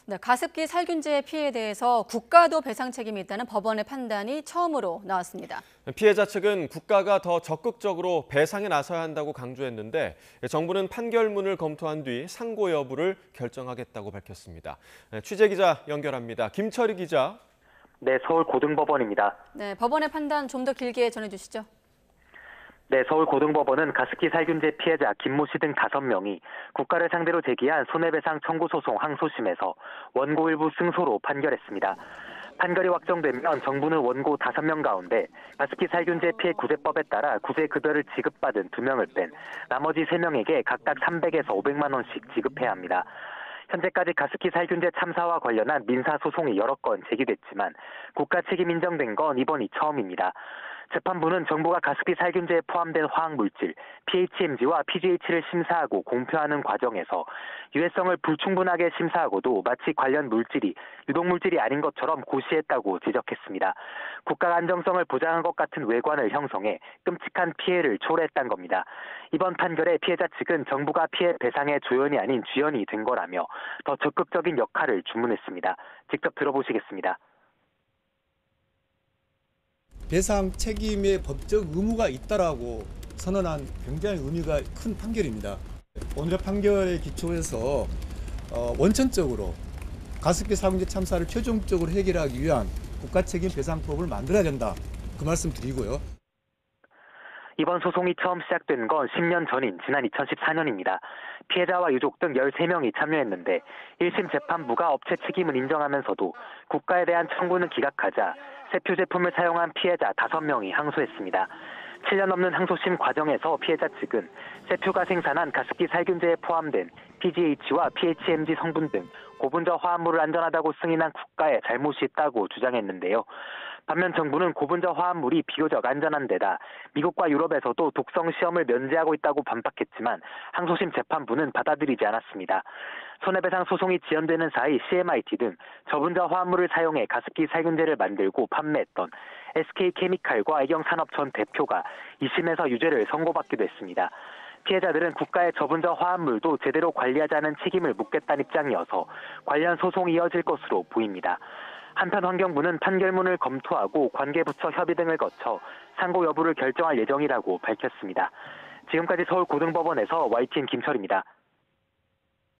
네, 가습기 살균제 피해에 대해서 국가도 배상 책임이 있다는 법원의 판단이 처음으로 나왔습니다. 피해자 측은 국가가 더 적극적으로 배상에 나서야 한다고 강조했는데 정부는 판결문을 검토한 뒤 상고 여부를 결정하겠다고 밝혔습니다. 취재기자 연결합니다. 김철희 기자. 네, 서울고등법원입니다. 네, 법원의 판단 좀 더 길게 전해주시죠. 네, 서울고등법원은 가습기 살균제 피해자 김모 씨 등 5명이 국가를 상대로 제기한 손해배상 청구 소송 항소심에서 원고 일부 승소로 판결했습니다. 판결이 확정되면 정부는 원고 5명 가운데 가습기 살균제 피해 구제법에 따라 구제급여를 지급받은 2명을 뺀 나머지 3명에게 각각 300에서 500만 원씩 지급해야 합니다. 현재까지 가습기 살균제 참사와 관련한 민사소송이 여러 건 제기됐지만 국가 책임 인정된 건 이번이 처음입니다. 재판부는 정부가 가습기 살균제에 포함된 화학물질 PHMG와 PGH를 심사하고 공표하는 과정에서 유해성을 불충분하게 심사하고도 마치 관련 물질이 유독물질이 아닌 것처럼 고시했다고 지적했습니다. 국가 안정성을 보장한 것 같은 외관을 형성해 끔찍한 피해를 초래했다는 겁니다. 이번 판결에 피해자 측은 정부가 피해 배상의 조연이 아닌 주연이 된 거라며 더 적극적인 역할을 주문했습니다. 직접 들어보시겠습니다. 배상 책임의 법적 의무가 있다라고 선언한 굉장히 의미가 큰 판결입니다. 오늘의 판결에 기초해서 원천적으로 가습기 살균제 참사를 최종적으로 해결하기 위한 국가책임 배상법을 만들어야 된다. 그 말씀 드리고요. 이번 소송이 처음 시작된 건 10년 전인 지난 2014년입니다. 피해자와 유족 등 13명이 참여했는데 1심 재판부가 업체 책임을 인정하면서도 국가에 대한 청구는 기각하자 세표 제품을 사용한 피해자 5명이 항소했습니다. 7년 넘는 항소심 과정에서 피해자 측은 세표가 생산한 가습기 살균제에 포함된 PGH와 PHMG 성분 등 고분자 화합물을 안전하다고 승인한 국가에 잘못이 있다고 주장했는데요. 반면 정부는 고분자 화합물이 비교적 안전한 데다 미국과 유럽에서도 독성 시험을 면제하고 있다고 반박했지만 항소심 재판부는 받아들이지 않았습니다. 손해배상 소송이 지연되는 사이 CMIT 등 저분자 화합물을 사용해 가습기 살균제를 만들고 판매했던 SK케미칼과 애경산업 전 대표가 2심에서 유죄를 선고받기도 했습니다. 피해자들은 국가의 저분자 화합물도 제대로 관리하지 않은 책임을 묻겠다는 입장이어서 관련 소송이 이어질 것으로 보입니다. 한편 환경부는 판결문을 검토하고 관계부처 협의 등을 거쳐 상고 여부를 결정할 예정이라고 밝혔습니다. 지금까지 서울고등법원에서 YTN 김철입니다.